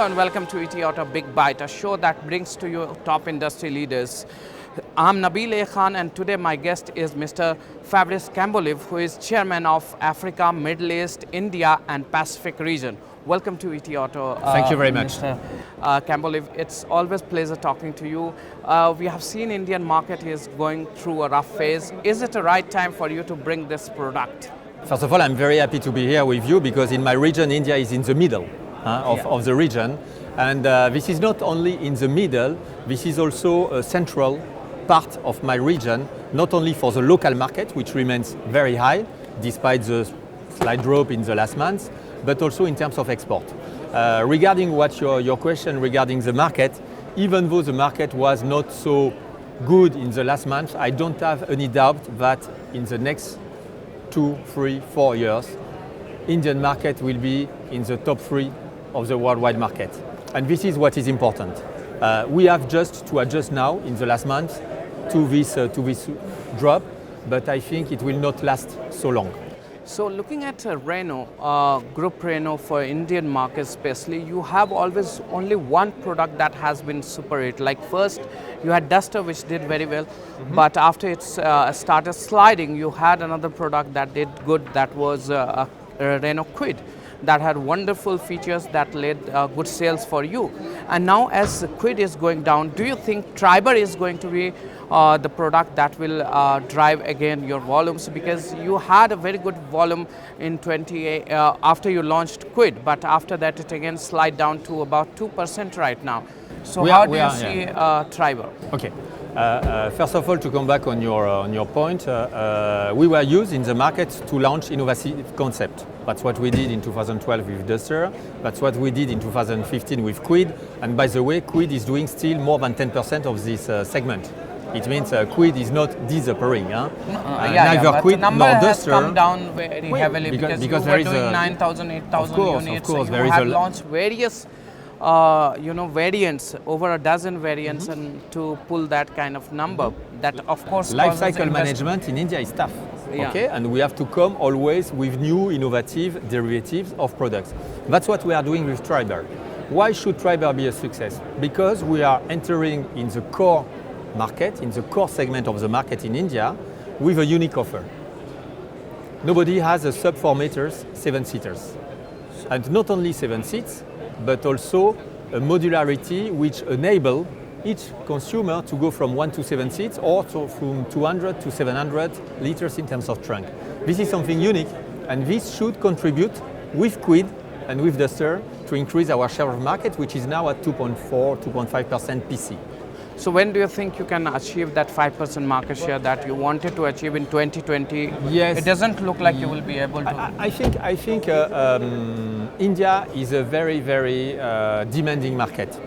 Hello and welcome to ETAuto Big Bite, a show that brings to you top industry leaders. I'm Nabil Khan and today my guest is Mr. Fabrice Cambolive, who is chairman of Africa, Middle East, India and Pacific region. Welcome to ETAuto. Thank you very much. Mr. Cambolive, it's always a pleasure talking to you. We have seen Indian market is going through a rough phase. Is it the right time for you to bring this product? First of all, I'm very happy to be here with you because in my region, India is in the middle of the region. And this is not only in the middle, this is also a central part of my region, not only for the local market, which remains very high, despite the slight drop in the last months, but also in terms of export. Regarding what your question regarding the market, even though the market was not so good in the last month, I don't have any doubt that in the next 2, 3, 4 years, Indian market will be in the top 3 of the worldwide market. And this is what is important. We have just to adjust now in the last month to this drop, but I think it will not last so long. So looking at Renault, Group Renault for Indian market especially, you have always only one product that has been super hit. Like first you had Duster, which did very well, but after it started sliding, you had another product that did good, that was Renault Kwid, that had wonderful features that led good sales for you. And now as Kwid is going down, do you think Triber is going to be the product that will drive again your volumes? Because you had a very good volume in after you launched Kwid, but after that it again slide down to about 2% right now. So how do you see Triber? Okay. First of all, to come back on your point, we were used in the market to launch innovative concept. That's what we did in 2012 with Duster. That's what we did in 2015 with Kwid. And by the way, Kwid is doing still more than 10% of this segment. It means Kwid is not disappearing. Neither Kwid nor Duster. Has come down very heavily because you were doing 9,000, 8,000 units. Of course, so you have launched various variants, over a dozen variants, and to pull that kind of number, that of course Lifecycle management in India is tough, okay? And we have to come always with new innovative derivatives of products. That's what we are doing with Triber. Why should Triber be a success? Because we are entering in the core market, in the core segment of the market in India, with a unique offer. Nobody has a sub 4 meters 7-seaters. And not only 7 seats, but also a modularity which enable each consumer to go from 1 to 7 seats or from 200 to 700 liters in terms of trunk. This is something unique, and this should contribute with Kwid and with Duster to increase our share of market, which is now at 2.4, 2.5% PC. So when do you think you can achieve that 5% market share that you wanted to achieve in 2020? Yes. It doesn't look like you will be able to. I think India is a very, very demanding market.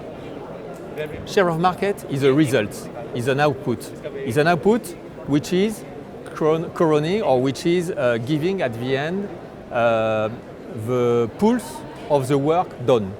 Share of market is a result, is an output. Is an output which is coroning, or which is giving at the end the pulse of the work done.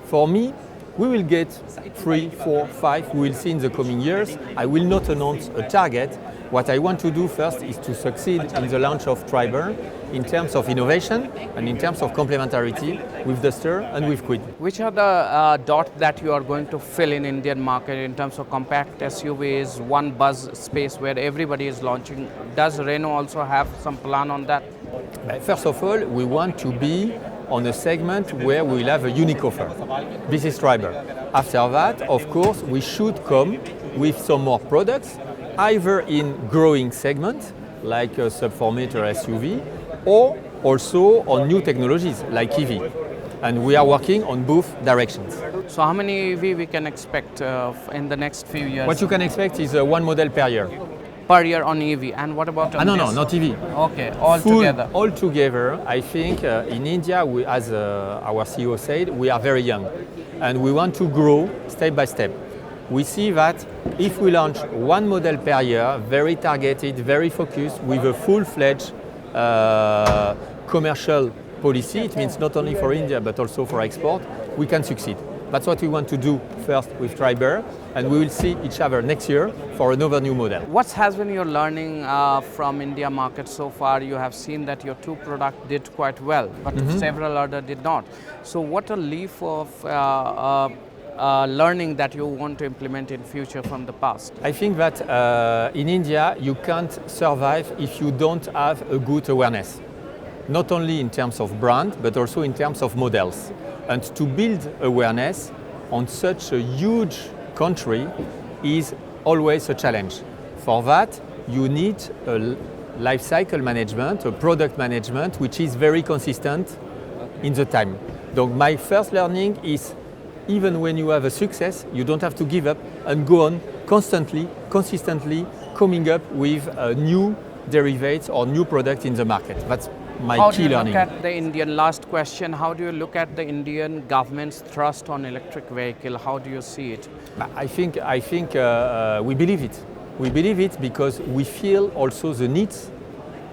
For me, we will get 3, 4, 5, we will see in the coming years. I will not announce a target. What I want to do first is to succeed in the launch of Triber in terms of innovation and in terms of complementarity with Duster and with Kwid. Which are the dots that you are going to fill in Indian market in terms of compact SUVs, one buzz space where everybody is launching? Does Renault also have some plan on that? First of all, we want to be on a segment where we will have a unique offer. This is Triber. After that, of course, we should come with some more products, either in growing segments, like a sub 4 meter SUV, or also on new technologies, like EV. And we are working on both directions. So how many EV we can expect in the next few years? What you can expect is one model per year. Per year on EV, and what about on No, not EV. Okay, all together. All together, I think in India, as our CEO said, we are very young, and we want to grow step by step. We see that if we launch one model per year, very targeted, very focused, with a full-fledged commercial policy, it means not only for India but also for export, we can succeed. That's what we want to do first with Triber, and we will see each other next year for another new model. What has been your learning from India market so far? You have seen that your two products did quite well, but several other did not. So what a leaf of learning that you want to implement in future from the past? I think that in India you can't survive if you don't have a good awareness, not only in terms of brand but also in terms of models. And to build awareness on such a huge country is always a challenge. For that you need a life cycle management, a product management which is very consistent in the time. So my first learning is, even when you have a success, you don't have to give up and go on constantly, consistently coming up with new derivatives or new products in the market. That's my key learning. How do you look at the Indian, last question, how do you look at the Indian government's thrust on electric vehicle? How do you see it? I think we believe it. We believe it because we feel also the needs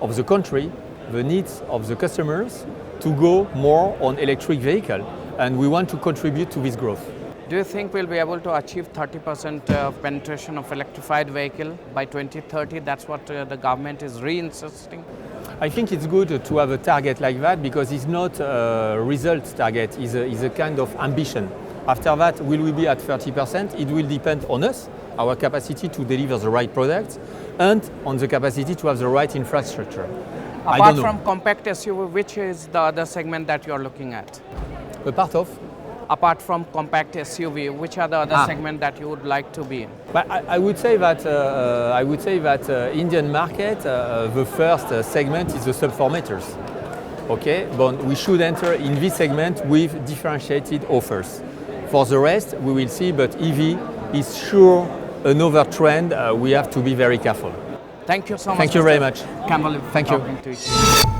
of the country, the needs of the customers to go more on electric vehicle. And we want to contribute to this growth. Do you think we'll be able to achieve 30% penetration of electrified vehicle by 2030? That's what the government is re-insisting. I think it's good to have a target like that because it's not a result target, it's a kind of ambition. After that, will we be at 30%? It will depend on us, our capacity to deliver the right products and on the capacity to have the right infrastructure. Apart from compact SUV, which is the other segment that you're looking at? A part of? Apart from compact SUV, which are the other segment that you would like to be in? But I would say that Indian market, the first segment is the sub-4 meters. Okay, but we should enter in this segment with differentiated offers. For the rest, we will see. But EV is sure another trend. We have to be very careful. Thank you so much. Thank you very much. Cambolive. Thank you.